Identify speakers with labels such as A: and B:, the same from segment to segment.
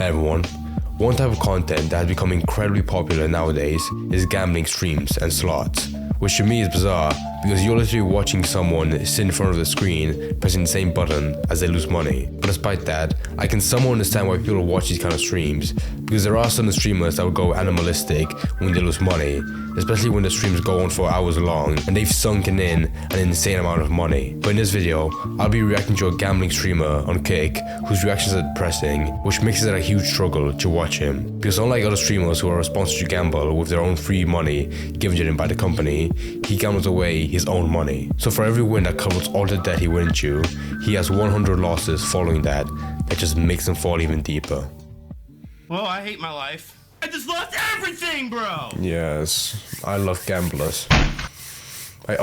A: Everyone. One type of content that has become incredibly popular nowadays is gambling streams and slots, which to me is bizarre because you're literally watching someone sit in front of the screen pressing the same button as they lose money. But despite that, I can somewhat understand why people watch these kind of streams, because there are certain streamers that will go animalistic when they lose money, especially when the streams go on for hours long and they've sunken in an insane amount of money. But in this video, I'll be reacting to a gambling streamer on Kick whose reactions are depressing, which makes it a huge struggle to watch him. Because unlike other streamers who are sponsored to gamble with their own free money given to them by the company, he gambles away his own money. So for every win that covers all the debt he went into, he has 100 losses following that just makes him fall even deeper.
B: Well, I hate my life. I just lost everything, bro!
A: Yes, I love gamblers. I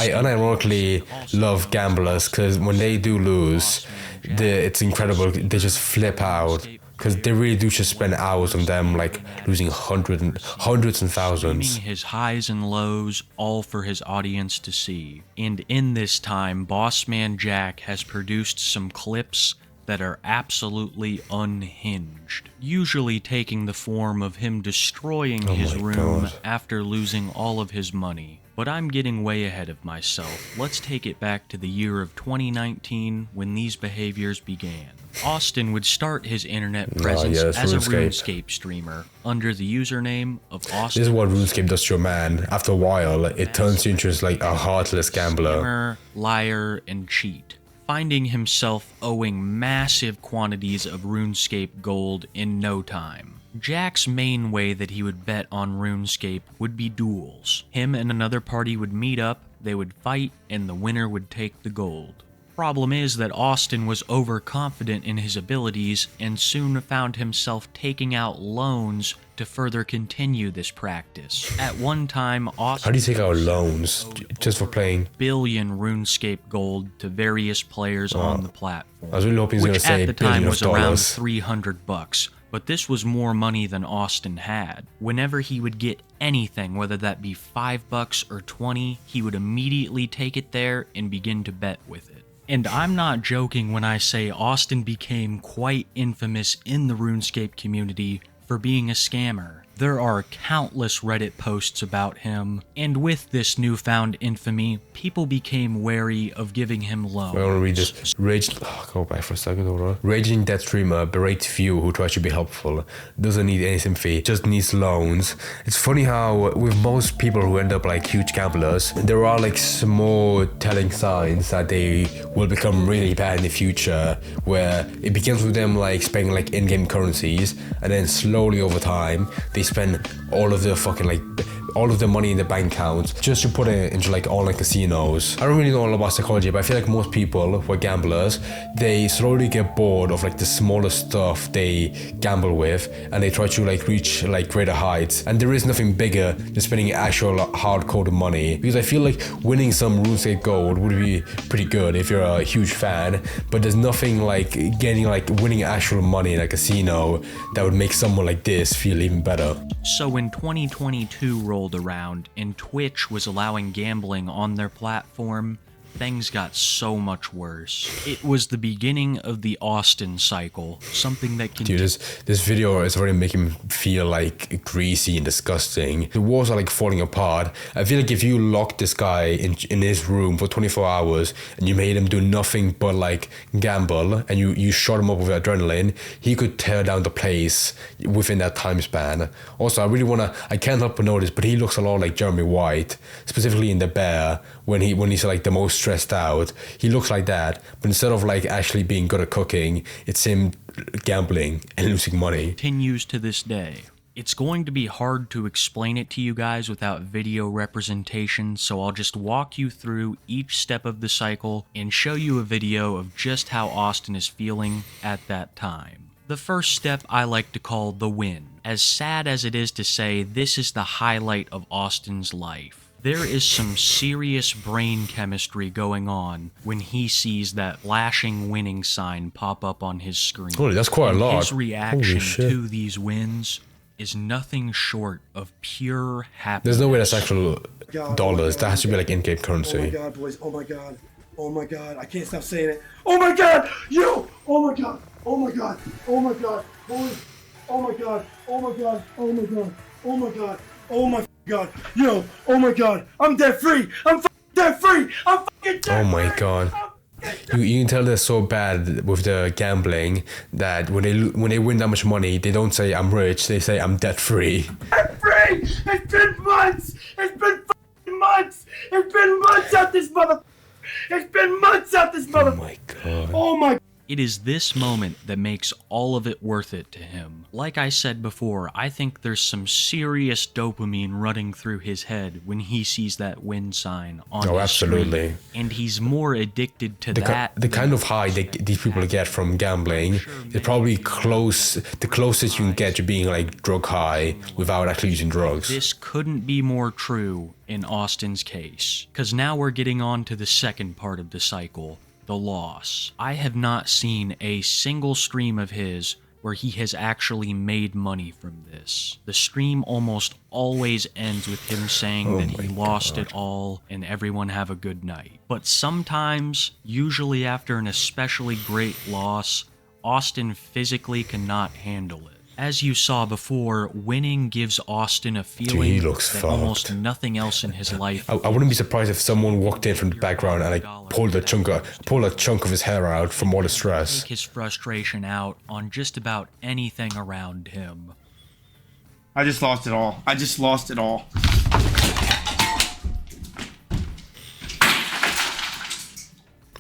A: unironically love gamblers because when they do lose, it's incredible. They just flip out because they really do just spend hours on them, like losing hundreds and thousands.
C: His highs and lows, all for his audience to see. And in this time, Bossman Jack has produced some clips that are absolutely unhinged, usually taking the form of him destroying his room after losing all of his money. But I'm getting way ahead of myself. Let's take it back to the year of 2019 when these behaviors began. Austin would start his internet presence as a RuneScape streamer under the username of Austin.
A: This is what RuneScape does to your man. After a while, it turns you into just like a heartless gambler.
C: Scammer, liar, and cheat, finding himself owing massive quantities of RuneScape gold in no time. Jack's main way that he would bet on RuneScape would be duels. Him and another party would meet up, they would fight, and the winner would take the gold. Problem is that Austin was overconfident in his abilities and soon found himself taking out loans to further continue this practice. At one time, Austin...
A: How do you take out loans? Just for playing?
C: ...billion RuneScape gold to various players on the platform.
A: I was really hoping he was going to say
C: $1 billion was around
A: $300.
C: $300. But this was more money than Austin had. Whenever he would get anything, whether that be $5 or 20, he would immediately take it there and begin to bet with it. And I'm not joking when I say Austin became quite infamous in the RuneScape community for being a scammer. There are countless Reddit posts about him, and with this newfound infamy, people became wary of giving him loans.
A: I want to read this. Go back for a second, hold on. Raging Death Streamer berates few who try to be helpful. Doesn't need any sympathy, just needs loans. It's funny how with most people who end up like huge gamblers, there are like small telling signs that they will become really bad in the future, where it begins with them like spending like in-game currencies, and then slowly over time, they spend all of their fucking like all of their money in the bank account just to put it into like online casinos. I don't really know all about psychology, but I feel like most people who are gamblers, they slowly get bored of like the smallest stuff they gamble with, and they try to like reach like greater heights. And there is nothing bigger than spending actual hard-coded money, because I feel like winning some RuneScape gold would be pretty good if you're a huge fan, but there's nothing like getting like winning actual money in a casino that would make someone like this feel even better.
C: So when 2022 rolled around and Twitch was allowing gambling on their platform, things got so much worse. It was the beginning of the Austin cycle, something that can...
A: Dude, this video is already making me feel like greasy and disgusting. The walls are like falling apart. I feel like if you locked this guy in his room for 24 hours and you made him do nothing but like gamble, and you shot him up with adrenaline, he could tear down the place within that time span. Also, I can't help but notice, but he looks a lot like Jeremy White, specifically in The Bear, when he's like the most stressed out. He looks like that, but instead of like actually being good at cooking, it's him gambling and losing money.
C: Continues to this day. It's going to be hard to explain it to you guys without video representation, so I'll just walk you through each step of the cycle and show you a video of just how Austin is feeling at that time. The first step I like to call the win. As sad as it is to say, this is the highlight of Austin's life. There is some serious brain chemistry going on when he sees that flashing winning sign pop up on his screen.
A: Holy, that's quite a lot.
C: His reaction to these wins is nothing short of pure happiness.
A: There's no way that's actual dollars. That has to be like in-game currency.
D: Oh my god, boys. Oh my god. Oh my god. I can't stop saying it. Oh my god! Yo! Oh my god! Oh my god! Oh my god! Holy! Oh my god! Oh my god! Oh my god! Oh my god! Oh my god! Yo! Oh my god! I'm debt free! I'm debt free! I'm fucking debt free!
A: Oh my god. You can tell they're so bad with the gambling that when they win that much money, they don't say I'm rich, they say I'm debt free.
D: Debt free! It's been months! It's been fucking months! It's been months out this mother. It's been months out this mother.
A: Oh my god.
D: Oh my.
C: It is this moment that makes all of it worth it to him. Like I said before, I think there's some serious dopamine running through his head when he sees that win sign on his
A: absolutely.
C: screen. And he's more addicted to
A: The
C: that.
A: kind of high these people get from gambling is probably the closest you can get to being like drug high without actually using drugs.
C: This couldn't be more true in Austin's case. Because now we're getting on to the second part of the cycle. The loss. I have not seen a single stream of his where he has actually made money from this. The stream almost always ends with him saying that he lost it all and everyone have a good night. But sometimes, usually after an especially great loss, Austin physically cannot handle it. As you saw before, winning gives Austin a feeling that almost nothing else in his life.
A: I wouldn't be surprised if someone walked in from the background and like pulled a chunk of his hair out from all the stress.
C: Take his frustration out on just about anything around him.
B: I just lost it all. I just lost it all.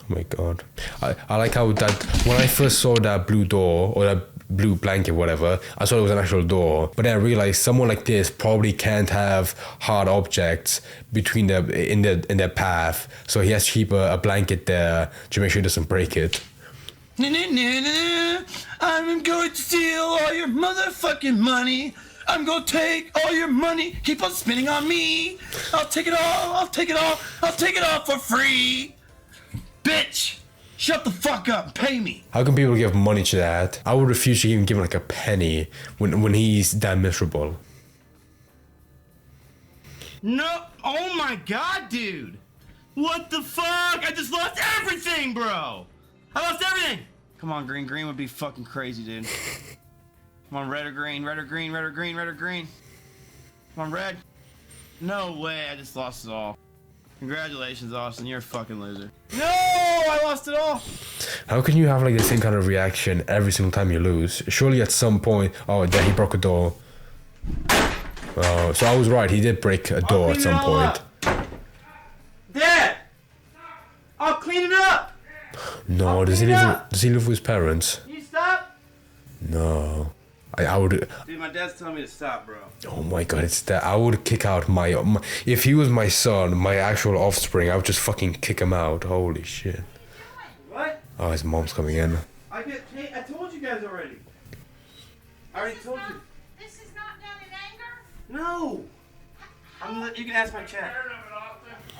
A: Oh my god. I like how that when I first saw that blue door or that blue blanket, whatever, I thought it was an actual door. But then I realized someone like this probably can't have hard objects between in their path, so he has to keep a blanket there to make sure he doesn't break it.
B: I'm going to steal all your motherfucking money. I'm gonna take all your money. Keep on spending on me. I'll take it all. I'll take it all. I'll take it all for free. Bitch! Shut the fuck up and pay me!
A: How can people give money to that? I would refuse to even give him like a penny when he's that miserable.
B: No! Oh my god, dude! What the fuck? I just lost everything, bro! I lost everything! Come on, green. Green would be fucking crazy, dude. Come on, red or green, red or green, red or green, red or green. Come on, red. No way, I just lost it all. Congratulations, Austin, you're a fucking loser. No, I lost it all.
A: How can you have like the same kind of reaction every single time you lose? Surely at some point, oh, yeah, he broke a door. Oh, so I was right, he did break a door at some point.
B: Dad! I'll clean it up!
A: No, does he live with his parents?
B: Can you stop?
A: No. I would.
B: Dude, my dad's telling me to stop, bro.
A: Oh my god, it's that. I would kick out my if he was my son, my actual offspring, I would just fucking kick him out. Holy shit.
B: What?
A: Oh, his mom's coming in.
B: I told you guys already. I already told you.
E: This is not done in anger?
B: No! You can ask my chat.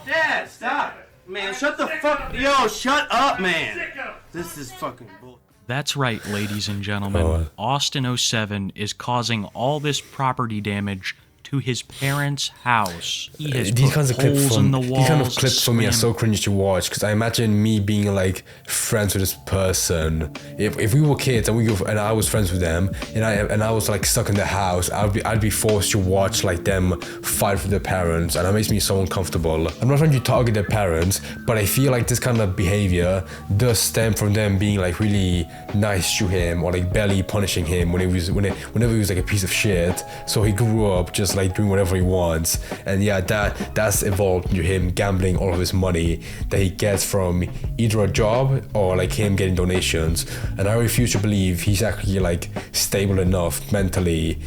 B: Dad, stop! Man, shut the fuck. Yo, shut up, man! This is fucking bull.
C: That's right, ladies and gentlemen. Austin 07 is causing all this property damage to his parents' house. He has
A: These
C: put
A: kinds of clips
C: holes in the walls.
A: these kind of clips for me are so
C: slammed-
A: cringy to watch because I imagine me being like friends with this person. If we were kids and I was friends with them and I was like stuck in the house, I'd be forced to watch like them fight with their parents, and that makes me so uncomfortable. I'm not trying to target their parents, but I feel like this kind of behavior does stem from them being like really nice to him or like barely punishing him whenever he was like a piece of shit. So he grew up just like doing whatever he wants, and yeah, that's evolved into him gambling all of his money that he gets from either a job or like him getting donations. And I refuse to believe he's actually like stable enough mentally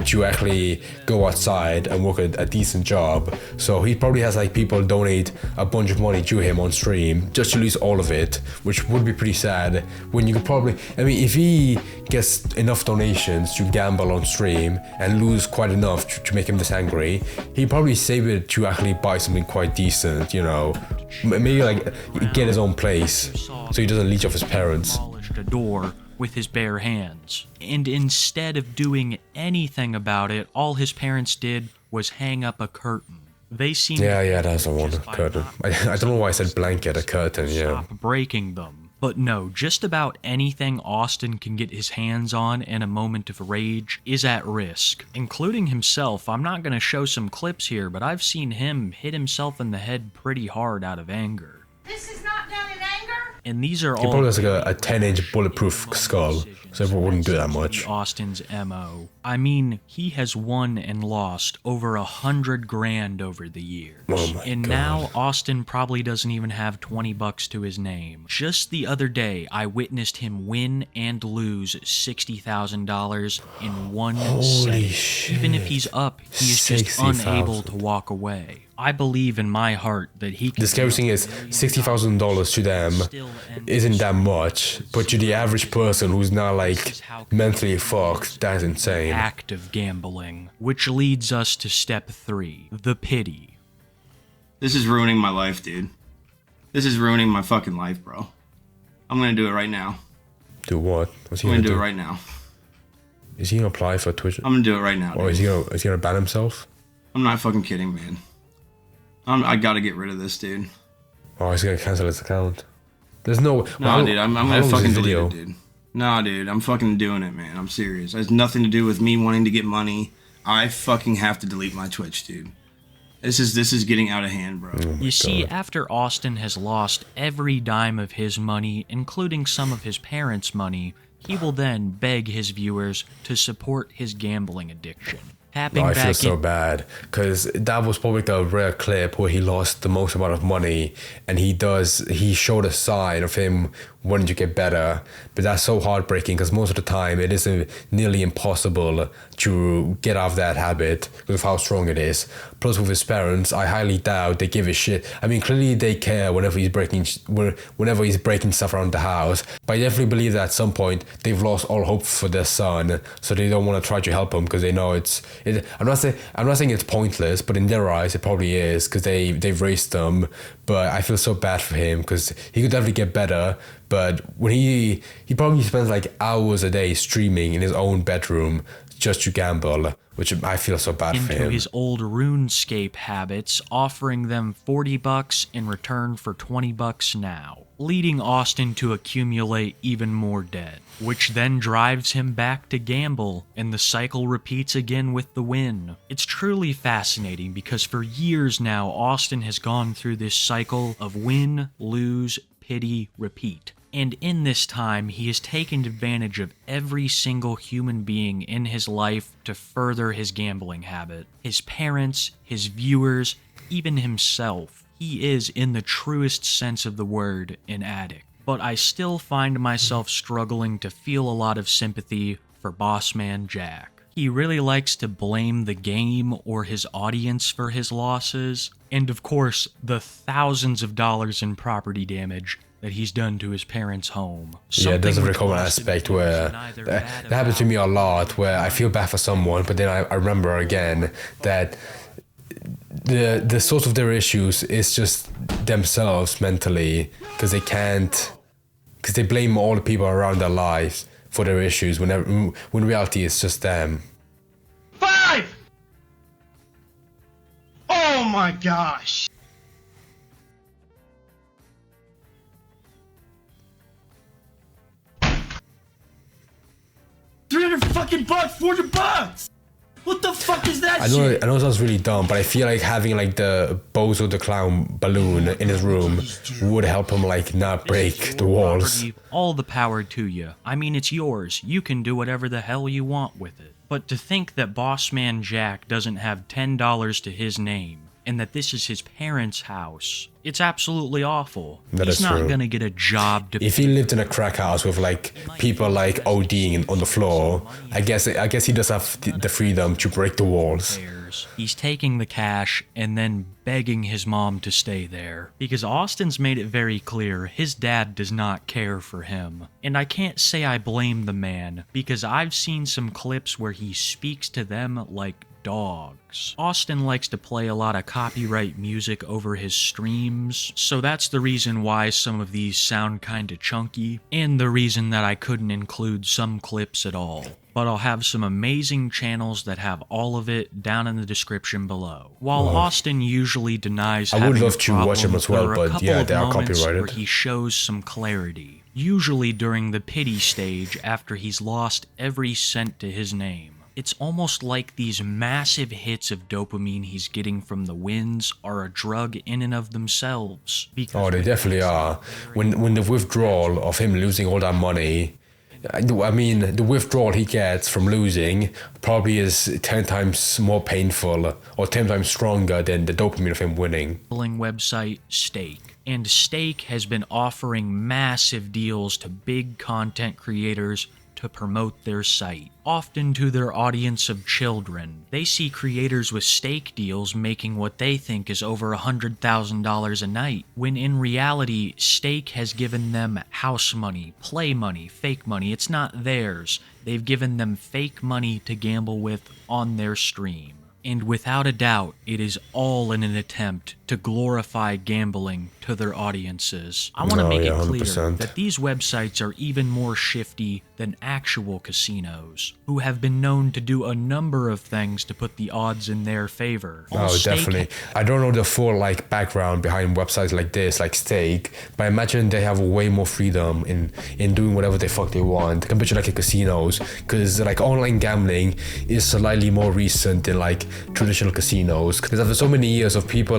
A: to actually go outside and work a decent job. So he probably has like people donate a bunch of money to him on stream just to lose all of it, which would be pretty sad. When you could probably, I mean, if he gets enough donations to gamble on stream and lose quite enough to make him this angry, he'd probably save it to actually buy something quite decent, you know, maybe like get his own place so he doesn't leech off his parents.
C: Demolished a door with his bare hands. And instead of doing anything about it, all his parents did was hang up a curtain. They seemed
A: Yeah, that's the one, curtain. I don't know why I said blanket, a curtain, yeah.
C: Stop breaking them. But no, just about anything Austin can get his hands on in a moment of rage is at risk, including himself. I'm not going to show some clips here, but I've seen him hit himself in the head pretty hard out of anger.
E: This is not done in anger.
C: And these are
A: He
C: all
A: probably has like a 10-inch bulletproof skull, so everyone wouldn't do that much.
C: Austin's MO. I mean, he has won and lost over $100,000 over the years.
A: Oh my
C: and
A: God.
C: now Austin probably doesn't even have $20 to his name. Just the other day, I witnessed him win and lose $60,000 in one setting.
A: shit.
C: Even if he's up, he is just
A: 60,000.
C: unable to walk away. I believe in my heart that he can.
A: The scary thing is, $60,000 to them isn't that much, but to the average person who's not like mentally fucked, that's insane.
C: Act of gambling, which leads us to step 3, the pity.
B: This is ruining my life, dude. This is ruining my fucking life, bro. I'm gonna do it right now.
A: Do what? What's he
B: I'm
A: gonna
B: gonna do
A: do?
B: it right now.
A: Is he gonna apply for Twitch?
B: I'm gonna do it right now,
A: Or
B: dude.
A: is he gonna ban himself?
B: I'm not fucking kidding, man. I gotta get rid of this, dude.
A: Or is he gonna cancel his account? There's no.
B: No, dude, I'm
A: how
B: gonna
A: long is
B: fucking
A: this
B: delete it, dude. Nah, dude, I'm fucking doing it, man. I'm serious. It has nothing to do with me wanting to get money. I fucking have to delete my Twitch, dude. This is getting out of hand, bro.
A: Oh my
C: You see,
A: God.
C: after Austin has lost every dime of his money, including some of his parents' money, he will then beg his viewers to support his gambling addiction. Tapping
A: I feel
C: back
A: so
C: in,
A: bad because that was probably the rare clip where he lost the most amount of money, and he showed a sign of him wanting to get better, but that's so heartbreaking because most of the time it is nearly impossible to get out of that habit because of how strong it is. Plus with his parents, I highly doubt they give a shit. I mean, clearly they care whenever he's breaking stuff around the house, but I definitely believe that at some point they've lost all hope for their son, so they don't want to try to help him because they know I'm not saying it's pointless, but in their eyes it probably is because they've raised them. But I feel so bad for him because he could definitely get better. But when he probably spends like hours a day streaming in his own bedroom just to gamble, which I feel so bad for
C: into
A: him.
C: his old RuneScape habits, offering them $40 in return for $20 now, leading Austin to accumulate even more debt, which then drives him back to gamble, and the cycle repeats again with the win. It's truly fascinating because for years now, Austin has gone through this cycle of win, lose, pity, repeat. And in this time, he has taken advantage of every single human being in his life to further his gambling habit. His parents, his viewers, even himself. He is, in the truest sense of the word, an addict. But I still find myself struggling to feel a lot of sympathy for Bossman Jack. He really likes to blame the game or his audience for his losses, and of course, the thousands of dollars in property damage that he's done to his parents' home.
A: Yeah, there's a very
C: Something
A: common
C: which Austin
A: aspect
C: feels
A: where
C: neither
A: that
C: bad
A: happens to
C: about
A: me a lot, where I feel bad for someone, but then I remember again that the source of their issues is just themselves mentally, because they blame all the people around their lives for their issues when in reality it's just them.
D: 5! Oh my gosh! $300 $400! What the fuck is that
A: I know
D: shit?
A: it sounds really dumb, but I feel like having like the Bozo the Clown balloon in his room would help him like not break the walls.
C: Property, all the power to you. I mean, it's yours. You can do whatever the hell you want with it. But to think that Bossman Jack doesn't have $10 to his name, and that this is his parents' house, it's absolutely awful.
A: That
C: He's
A: is
C: not
A: true.
C: gonna get a job to
A: If he lived in a crack house with like people like ODing on the floor, I guess he does have the freedom to break the walls.
C: He's taking the cash and then begging his mom to stay there. Because Austin's made it very clear his dad does not care for him. And I can't say I blame the man, because I've seen some clips where he speaks to them like dogs. Austin likes to play a lot of copyright music over his streams, so that's the reason why some of these sound kinda chunky, and the reason that I couldn't include some clips at all. But I'll have some amazing channels that have all of it down in the description below. While Austin usually denies
A: I would
C: having
A: love
C: a
A: to watch
C: problem,
A: him as well,
C: there are a
A: but
C: couple
A: yeah,
C: of
A: they are
C: moments
A: copyrighted.
C: where he shows some clarity. usually during the pity stage after he's lost every cent to his name. It's almost like these massive hits of dopamine he's getting from the wins are a drug in and of themselves.
A: Oh, they definitely are. When the withdrawal of him losing all that money, I mean, the withdrawal he gets from losing probably is 10 times more painful or 10 times stronger than the dopamine of him winning.
C: Website Stake. And Stake has been offering massive deals to big content creators to promote their site, often to their audience of children. They see creators with stake deals making what they think is over $100,000 a night, when in reality, Stake has given them house money, play money, fake money. It's not theirs. They've given them fake money to gamble with on their stream. And without a doubt, it is all in an attempt to glorify gambling to their audiences. I want to make it clear
A: 100%.
C: that these websites are even more shifty than actual casinos, who have been known to do a number of things to put the odds in their favor.
A: Oh, definitely. I don't know the full background behind websites like this, like Stake, but I imagine they have way more freedom in doing whatever the fuck they want compared to casinos, because online gambling is slightly more recent than traditional casinos. Because after so many years of people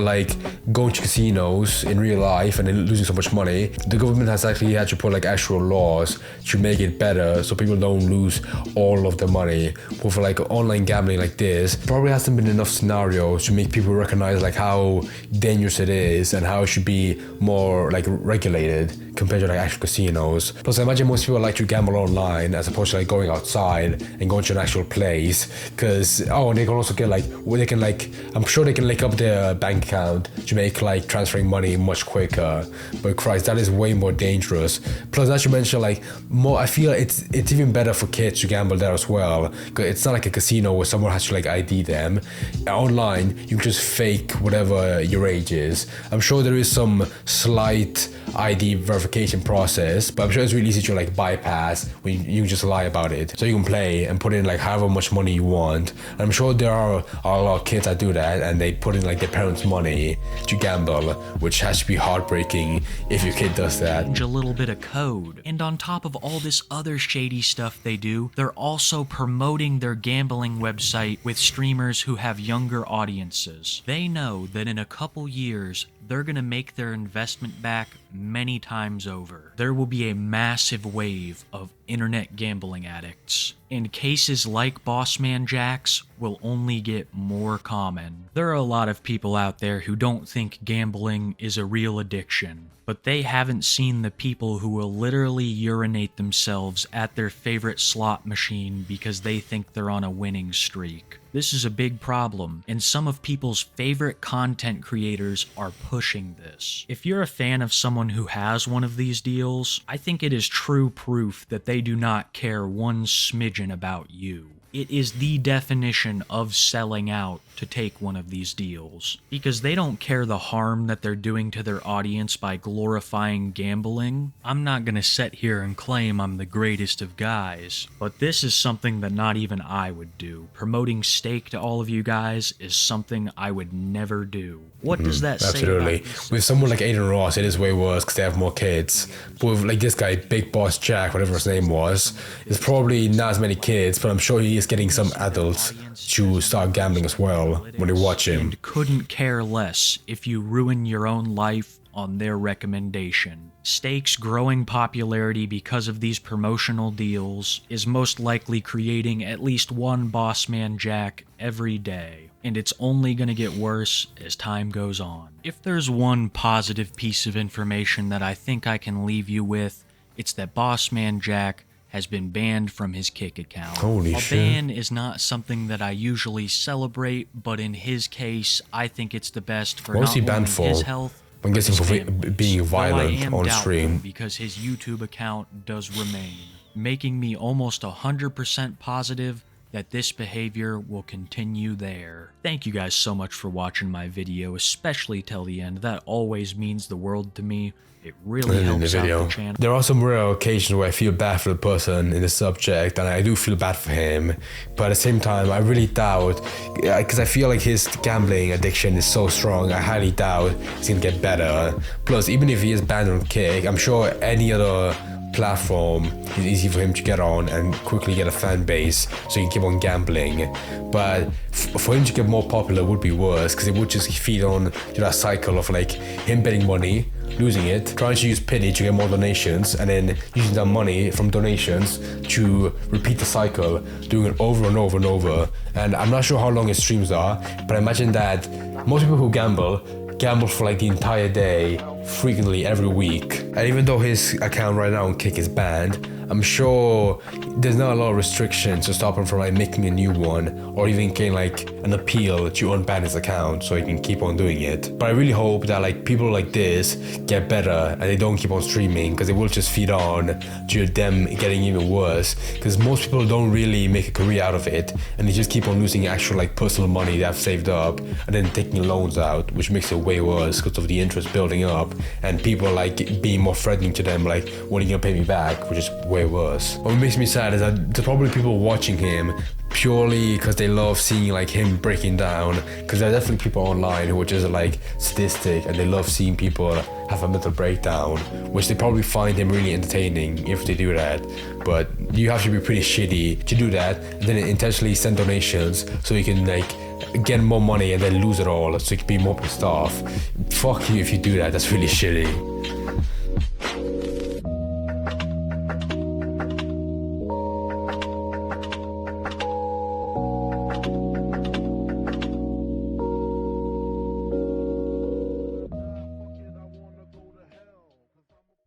A: going to casinos in real life and then losing so much money, the government has actually had to put actual laws to make it better so people don't lose all of their money. But for online gambling like this, probably hasn't been enough scenarios to make people recognize how dangerous it is and how it should be more regulated compared to actual casinos. Plus, I imagine most people like to gamble online as opposed to going outside and going to an actual place, because they can also get I'm sure they can link up their bank account to make transferring money much quicker. But Christ, that is way more dangerous. Plus, as you mentioned, I feel it's even better for kids to gamble there as well, because it's not like a casino where someone has to ID them. Online, you can just fake whatever your age is. I'm sure there is some slight ID verification process, but I'm sure it's really easy to bypass when you just lie about it. So you can play and put in however much money you want. And I'm sure there are a lot of kids that do that, and they put in their parents' money to gamble, which has to be heartbreaking if your kid does that.
C: A little bit of code. And on top of all this other shady stuff they do, they're also promoting their gambling website with streamers who have younger audiences. They know that in a couple years, they're gonna make their investment back many times over. There will be a massive wave of internet gambling addicts, and cases like Bossman Jack's will only get more common. There are a lot of people out there who don't think gambling is a real addiction, but they haven't seen the people who will literally urinate themselves at their favorite slot machine because they think they're on a winning streak. This is a big problem, and some of people's favorite content creators are pushing this. If you're a fan of someone who has one of these deals, I think it is true proof that they do not care one smidgen about you. It is the definition of selling out to take one of these deals, because they don't care the harm that they're doing to their audience by glorifying gambling. I'm not gonna sit here and claim I'm the greatest of guys, but this is something that not even I would do. Promoting Stake to all of you guys is something I would never do. What does that say?
A: Absolutely. With someone like Aiden Ross, it is way worse because they have more kids. But with this guy, Big Boss Jack, whatever his name was, there's probably not as many kids, but I'm sure he is getting some adults to start gambling as well when they watch him.
C: And couldn't care less if you ruin your own life on their recommendation. Stake's growing popularity because of these promotional deals is most likely creating at least one Bossman Jack every day, and it's only going to get worse as time goes on. If there's one positive piece of information that I think I can leave you with, it's that Bossman Jack has been banned from his Kick account.
A: Holy
C: A
A: shit.
C: ban is not something that I usually celebrate, but in his case, I think it's the best for
A: What was
C: not
A: he
C: only
A: banned for?
C: his health,
A: I'm guessing
C: but
A: for
C: his family's.
A: being
C: Though I
A: violent
C: am
A: on
C: doubtful
A: stream.
C: because his YouTube account does remain, making me almost 100% positive that this behavior will continue there. Thank you guys so much for watching my video, especially till the end. That always means the world to me. It really
A: In the
C: helps out
A: video.
C: the channel.
A: There are some rare occasions where I feel bad for the person in the subject, and I do feel bad for him. But at the same time, I really doubt, because I feel like his gambling addiction is so strong, I highly doubt he's gonna get better. Plus, even if he is banned on Kick, I'm sure any other platform, it's easy for him to get on and quickly get a fan base so he can keep on gambling. But for him to get more popular would be worse, because it would just feed on to that cycle of like him betting money, losing it, trying to use pity to get more donations, and then using that money from donations to repeat the cycle, doing it over and over and over. And I'm not sure how long his streams are, but I imagine that most people who gamble for like the entire day, frequently every week. And even though his account right now on Kick is banned, I'm sure there's not a lot of restrictions to stop him from like making a new one, or even getting like an appeal to unban his account so he can keep on doing it. But I really hope that like people like this get better and they don't keep on streaming, because it will just feed on to them getting even worse, because most people don't really make a career out of it, and they just keep on losing actual like personal money they have saved up and then taking loans out, which makes it way worse because of the interest building up and people like being more threatening to them, like, when are you gonna pay me back, which is way worse. What makes me sad is that there's probably people watching him purely because they love seeing like him breaking down, because there are definitely people online who are just like sadistic and they love seeing people have a mental breakdown, which they probably find him really entertaining if they do that. But you have to be pretty shitty to do that and then intentionally send donations so you can like get more money and then lose it all so you can be more pissed off. Fuck you if you do that, that's really shitty.